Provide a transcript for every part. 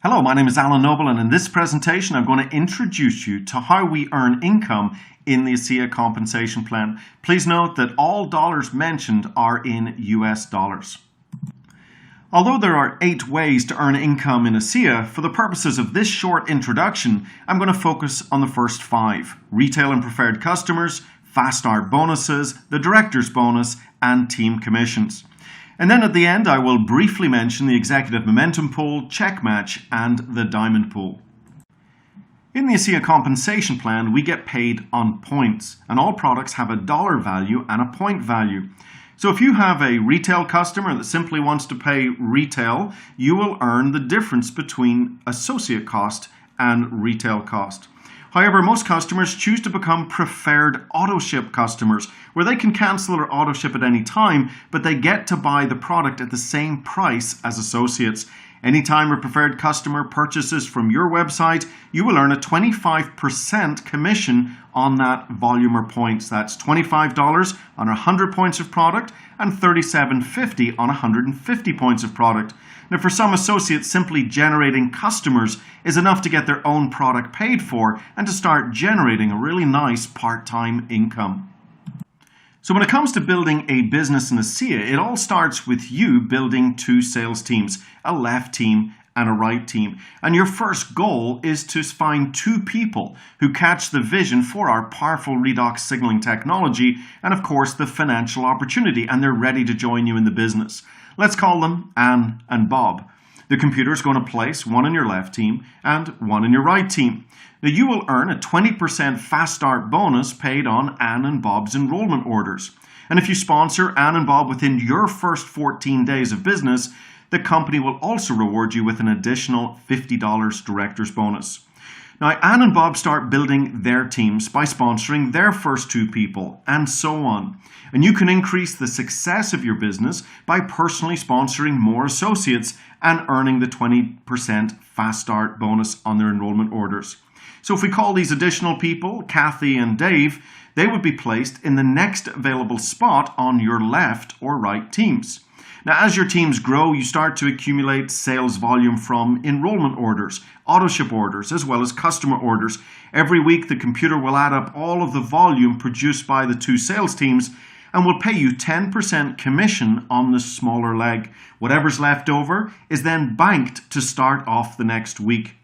Hello, my name is Alan Noble, and in this presentation I'm going to introduce you to how we earn income in the ASEA Compensation Plan. Please note that all dollars mentioned are in US dollars. Although there are 8 ways to earn income in ASEA, for the purposes of this short introduction, I'm going to focus on the first 5. Retail and preferred customers, fast start bonuses, the director's bonus, and team commissions. And then at the end, I will briefly mention the Executive Momentum Pool, Check Match, and the Diamond Pool. In the ASEA Compensation Plan, we get paid on points, and all products have a dollar value and a point value. So if you have a retail customer that simply wants to pay retail, you will earn the difference between associate cost and retail cost. However, most customers choose to become preferred auto-ship customers, where they can cancel their auto-ship at any time, but they get to buy the product at the same price as associates. Anytime a preferred customer purchases from your website, you will earn a 25% commission on that volume or points. That's $25 on 100 points of product and $37.50 on 150 points of product. Now, for some associates, simply generating customers is enough to get their own product paid for and to start generating a really nice part-time income. So when it comes to building a business in ASEA, it all starts with you building 2 sales teams, a left team and a right team. And your first goal is to find 2 people who catch the vision for our powerful redox signaling technology and, of course, the financial opportunity, and they're ready to join you in the business. Let's call them Anne and Bob. The computer is going to place one in your left team and one in your right team. Now, you will earn a 20% fast start bonus paid on Anne and Bob's enrollment orders. And if you sponsor Anne and Bob within your first 14 days of business, the company will also reward you with an additional $50 director's bonus. Now, Anne and Bob start building their teams by sponsoring their first 2 people, and so on. And you can increase the success of your business by personally sponsoring more associates and earning the 20% fast start bonus on their enrollment orders. So if we call these additional people Kathy and Dave, they would be placed in the next available spot on your left or right teams. Now, as your teams grow, you start to accumulate sales volume from enrollment orders, auto-ship orders, as well as customer orders. Every week, the computer will add up all of the volume produced by the 2 sales teams and will pay you 10% commission on the smaller leg. Whatever's left over is then banked to start off the next week.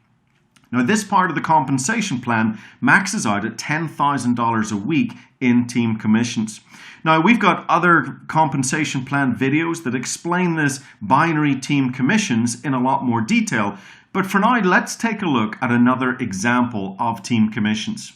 Now, this part of the compensation plan maxes out at $10,000 a week in team commissions. Now, we've got other compensation plan videos that explain this binary team commissions in a lot more detail, but for now, let's take a look at another example of team commissions.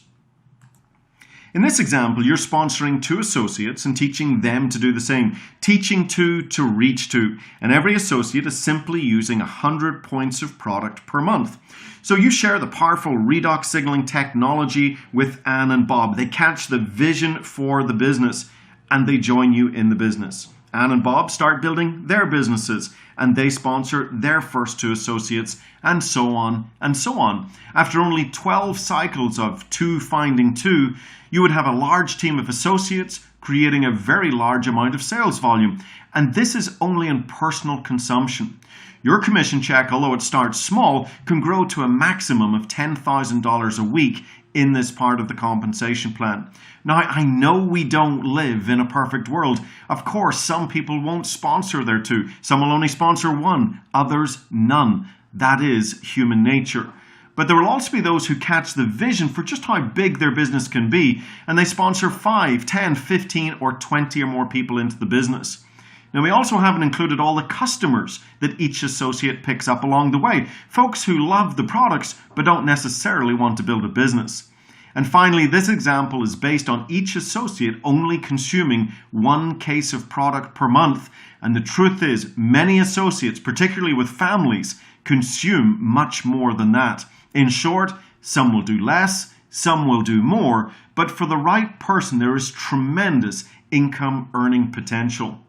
In this example, you're sponsoring 2 associates and teaching them to do the same, teaching 2 to reach 2, and every associate is simply using 100 points of product per month. So you share the powerful redox signaling technology with Anne and Bob. They catch the vision for the business and they join you in the business. Anne and Bob start building their businesses and they sponsor their first 2 associates, and so on and so on. After only 12 cycles of 2 finding 2, you would have a large team of associates creating a very large amount of sales volume. And this is only in personal consumption. Your commission check, although it starts small, can grow to a maximum of $10,000 a week in this part of the compensation plan. Now, I know we don't live in a perfect world. Of course, some people won't sponsor their 2. Some will only sponsor 1, others none. That is human nature. But there will also be those who catch the vision for just how big their business can be, and they sponsor 5, 10, 15, or 20 or more people into the business. Now, we also haven't included all the customers that each associate picks up along the way, folks who love the products but don't necessarily want to build a business. And finally, this example is based on each associate only consuming 1 case of product per month. And the truth is, many associates, particularly with families, consume much more than that. In short, some will do less, some will do more, but for the right person, there is tremendous income earning potential.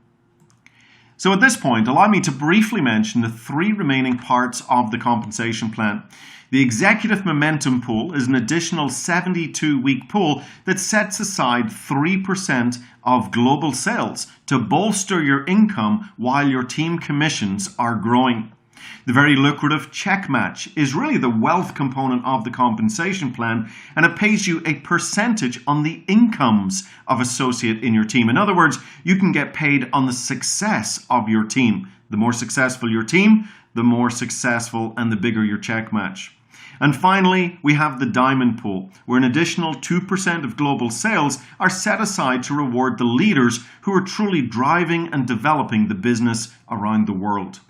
So at this point, allow me to briefly mention the 3 remaining parts of the compensation plan. The Executive Momentum Pool is an additional 72-week pool that sets aside 3% of global sales to bolster your income while your team commissions are growing. The very lucrative check match is really the wealth component of the compensation plan, and it pays you a percentage on the incomes of associate in your team. In other words, you can get paid on the success of your team. The more successful your team, the more successful and the bigger your check match. And finally, we have the diamond pool, where an additional 2% of global sales are set aside to reward the leaders who are truly driving and developing the business around the world.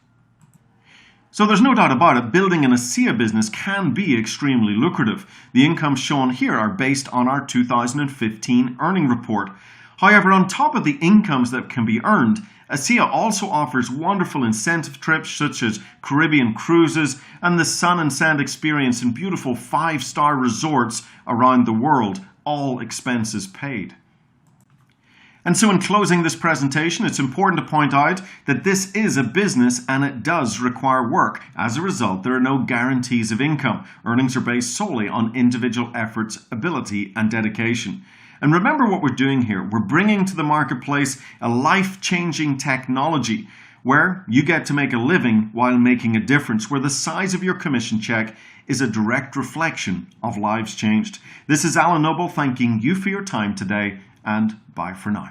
So there's no doubt about it, building an ASEA business can be extremely lucrative. The incomes shown here are based on our 2015 earning report. However, on top of the incomes that can be earned, ASEA also offers wonderful incentive trips such as Caribbean cruises and the sun and sand experience in beautiful 5-star resorts around the world, all expenses paid. And so in closing this presentation, it's important to point out that this is a business and it does require work. As a result, there are no guarantees of income. Earnings are based solely on individual efforts, ability, and dedication. And remember what we're doing here. We're bringing to the marketplace a life-changing technology where you get to make a living while making a difference, where the size of your commission check is a direct reflection of lives changed. This is Alan Noble thanking you for your time today, and bye for now.